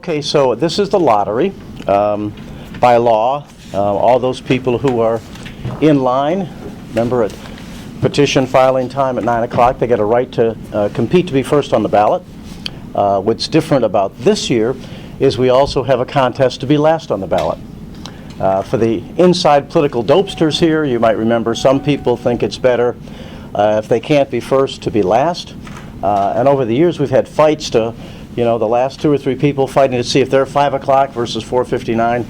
Okay, so this is the lottery. By law, all those people who are in line, remember at petition filing time at 9 o'clock, they get a right to compete to be first on the ballot. What's different about this year is we also have a contest to be last on the ballot. For the inside political dopesters here, you might remember some people think it's better if they can't be first to be last. And over the years we've had fights to, the last 2 or 3 people fighting to see if they're 5 o'clock versus 4:59.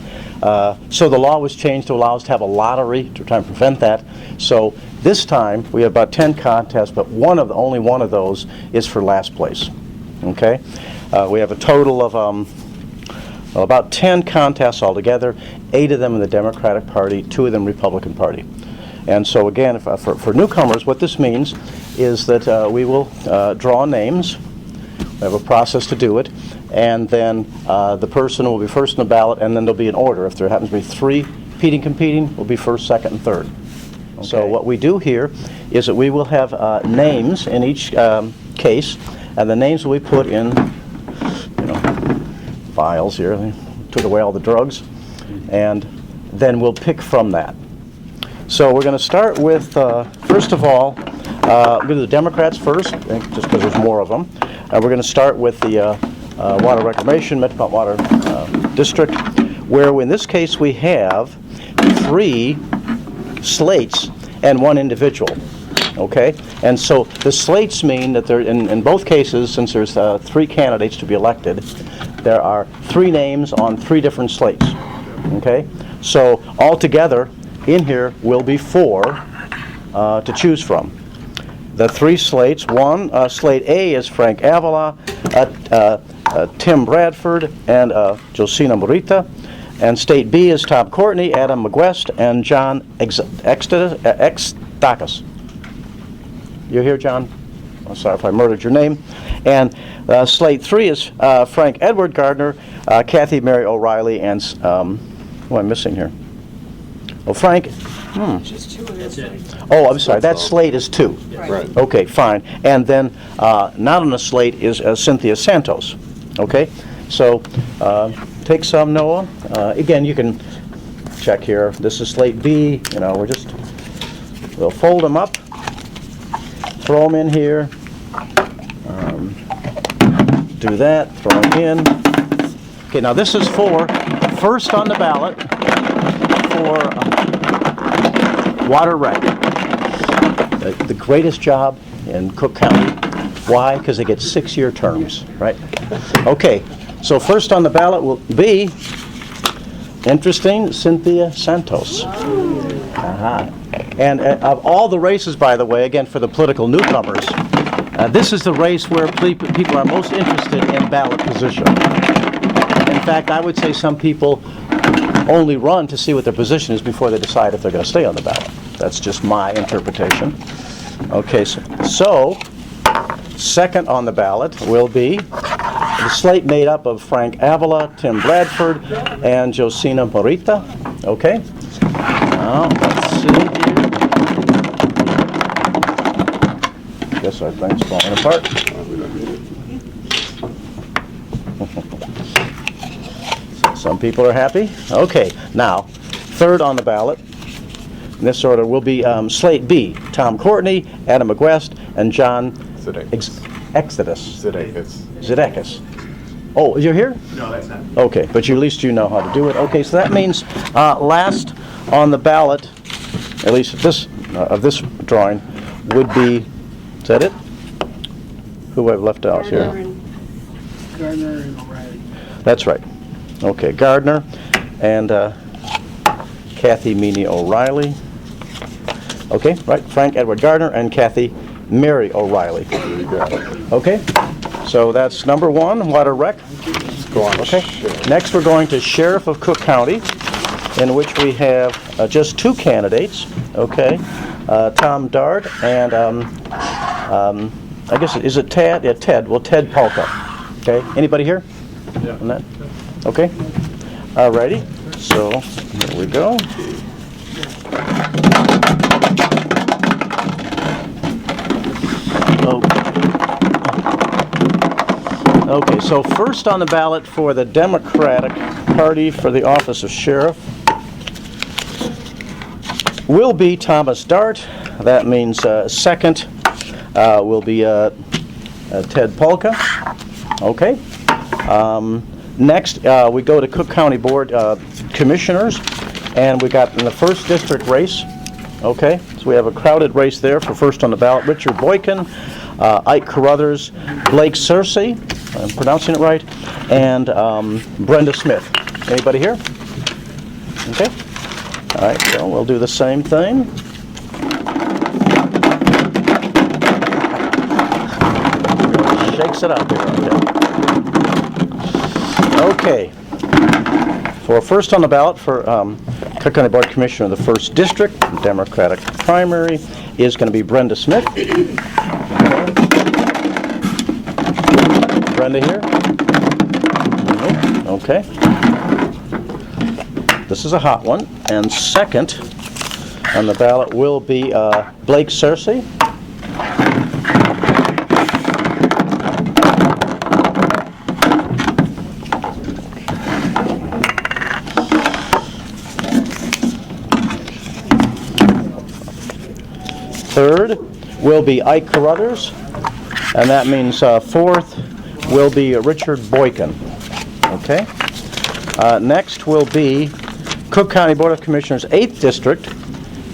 So the law was changed to allow us to have a lottery to try and prevent that. So this time we have about 10 contests, but only one of those is for last place. Okay, we have a total of about 10 contests altogether, 8 of them in the Democratic Party, 2 of them Republican Party. And so again, for newcomers, what this means is that we will draw names. We have a process to do it, and then the person will be first on the ballot, and then there'll be an order. If there happens to be 3 competing, will be first, second, and third. Okay. So what we do here is that we will have names in each case, and the names will be put in, files here. They took away all the drugs, and then we'll pick from that. So we're going to start with, first of all, we'll do the Democrats first, just because there's more of them. We're going to start with the Water Reclamation, Metropolitan Water District, where in this case we have 3 slates and 1 individual. Okay? And so the slates mean that there, in both cases, since there's 3 candidates to be elected, there are 3 names on 3 different slates. Okay? So altogether, in here will be 4 to choose from. The 3 slates, slate A is Frank Avila, Tim Bradford, and Josina Morita. And State B is Tom Courtney, Adam McGuest, and John Extakis. You here, John? I'm sorry if I murdered your name. And slate 3 is Frank Edward Gardner, Kathy Mary O'Reilly, and who am I missing here? Oh, Frank. Just 2 of those slates. Oh, I'm sorry. That slate is 2. Right. Okay, fine. And then not on the slate is Cynthia Santos. Okay? So take some, Noah. Again, you can check here. This is slate B. We'll fold them up, throw them in here, do that, throw them in. Okay, now this is for first on the ballot for Water Rec. The greatest job in Cook County. Why? Because they get 6-year terms, right? Okay, so first on the ballot will be, interesting, Cynthia Santos. And of all the races, by the way, again, for the political newcomers, this is the race where people are most interested in ballot position. In fact, I would say some people only run to see what their position is before they decide if they're going to stay on the ballot. That's just my interpretation. Okay, so second on the ballot will be the slate made up of Frank Avila, Tim Bradford, and Josina Morita. Okay, now let's see here. Guess our thing's falling apart. Some people are happy. Okay, now, third on the ballot, in this order, will be slate B, Tom Courtney, Adam McGuest, and John Zedeckis. Oh, you're here? No, that's not. Okay, but at least you know how to do it. Okay, so that means last on the ballot, at least of this drawing, would be, is that it? Who have left out here? Gardner and O'Reilly. That's right. Okay, Gardner and Kathy Meany O'Reilly. Okay, right, Frank Edward Gardner and Kathy Mary O'Reilly. Okay, so that's number 1, Water Rec. Okay, next we're going to Sheriff of Cook County, in which we have just 2 candidates. Okay, Tom Dart and I guess, is it Ted? Yeah, Ted. Well, Ted Polka. Okay, anybody here? Yeah. On that? Okay. Alrighty. So here we go. Okay, so first on the ballot for the Democratic Party for the office of sheriff will be Thomas Dart. That means second will be Ted Polka. Okay. Next, we go to Cook County Board Commissioners, and we got in the 1st District race. Okay, so we have a crowded race there for first on the ballot. Richard Boykin, Ike Carruthers, Blake Searcy, I'm pronouncing it right, and Brenda Smith. Anybody here? Okay. All right, so we'll do the same thing. Shakes it up here. Okay. For first on the ballot for Cook County Board Commissioner of the 1st District, Democratic primary, is going to be Brenda Smith. Brenda here? Okay. This is a hot one. And second on the ballot will be Blake Searcy. Third will be Ike Carruthers, and that means fourth will be Richard Boykin. Okay. Next will be Cook County Board of Commissioners 8th District,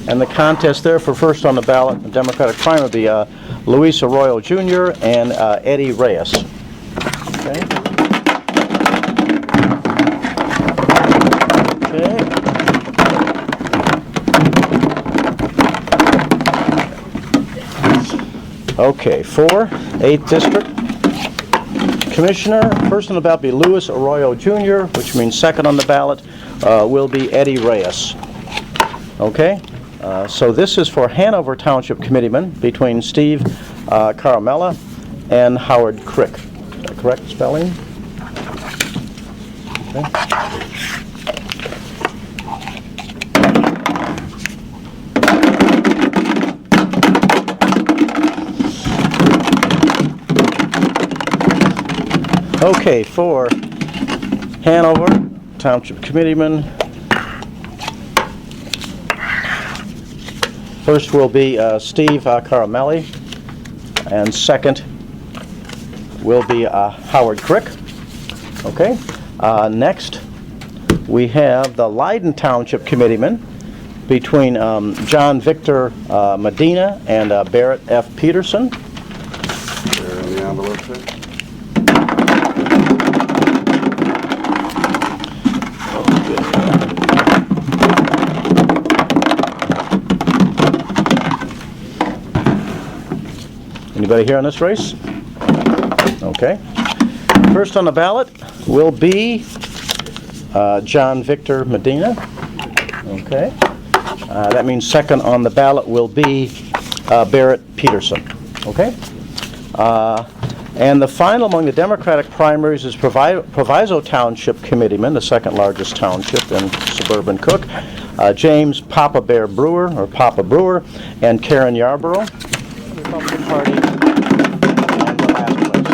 and the contest there for first on the ballot, the Democratic primary, will be Luis Arroyo Jr. and Eddie Reyes. Okay. Okay, 8th District. Commissioner, first on the ballot will be Luis Arroyo Jr., which means second on the ballot will be Eddie Reyes. Okay, so this is for Hanover Township Committeeman between Steve Caramella and Howard Crick. Is that correct spelling? Okay. Okay, for Hanover Township Committeeman, first will be Steve Caramelli, and second will be Howard Crick. Okay, next we have the Leiden Township Committeeman between John Victor Medina and Barrett F. Peterson. There in the envelope there. Anybody here on this race? Okay. First on the ballot will be John Victor Medina. Okay. That means second on the ballot will be Barrett Peterson. Okay. And the final among the Democratic primaries is Proviso Township Committeeman, the second largest township in suburban Cook, James Papa Bear Brewer, or Papa Brewer, and Karen Yarborough, Republican Party, and the last place.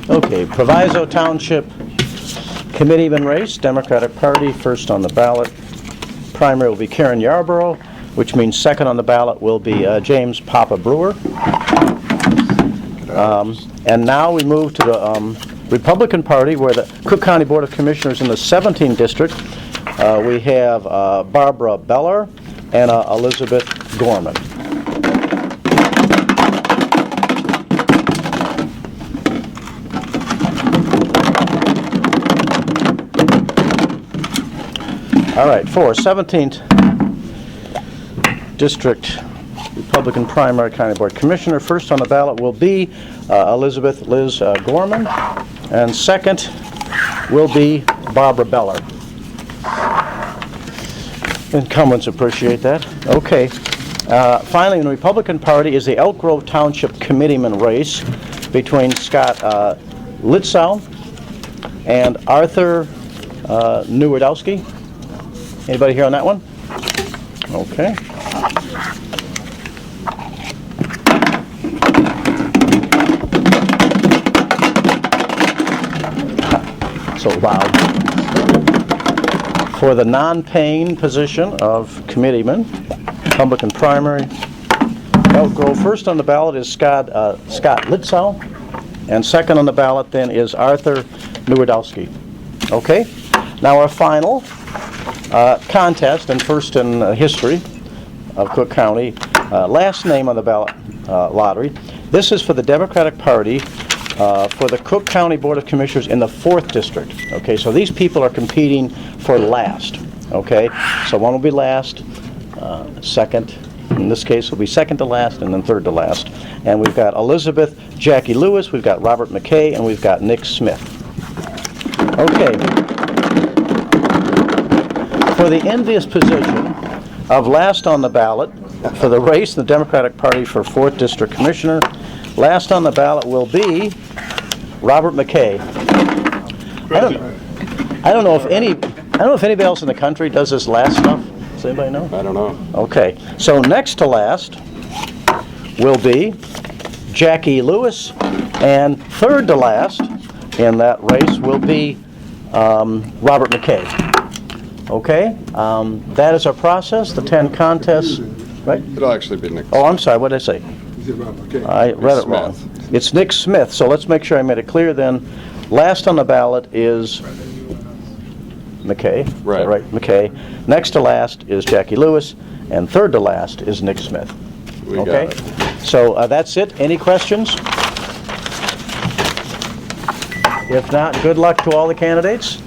Okay, Proviso Township Committeeman race, Democratic Party, first on the ballot. Primary will be Karen Yarborough, which means second on the ballot will be James Papa Brewer. And now we move to the Republican Party, where the Cook County Board of Commissioners in the 17th District, we have Barbara Beller and Elizabeth Gorman. All right, for 17th District Republican Primary County Board Commissioner, first on the ballot will be Elizabeth Liz Gorman, and second will be Barbara Beller. Incumbents appreciate that. Okay. Finally, in the Republican Party is the Elk Grove Township Committeeman race between Scott Litzow and Arthur Newardowski. Anybody here on that one? Okay. so loud. For the non-paying position of committeeman, Republican primary, Elk Grove. First on the ballot is Scott Litzow, and second on the ballot then is Arthur Newardowski. Okay? Now our final contest, and first in history of Cook County, last name on the ballot lottery. This is for the Democratic Party for the Cook County Board of Commissioners in the 4th District. Okay, so these people are competing for last. Okay, so one will be last, second, in this case will be second to last, and then third to last. And we've got Elizabeth Jackie Lewis, we've got Robert McKay, and we've got Nick Smith. Okay. For the envious position of last on the ballot for the race in the Democratic Party for 4th District Commissioner, last on the ballot will be Robert McKay. I don't know if anybody else in the country does this last stuff. Does anybody know? I don't know. Okay, so next to last will be Jackie Lewis, and third to last in that race will be Robert McKay. Okay, that is our process, the 10 contests, right? It'll actually be Nick. Oh, I'm sorry, what did I say? I read it wrong. It's Nick Smith, so let's make sure I made it clear then. Last on the ballot is McKay. Right. Right, McKay. Next to last is Jackie Lewis, and third to last is Nick Smith. We Okay? got it. So that's it. Any questions? If not, good luck to all the candidates.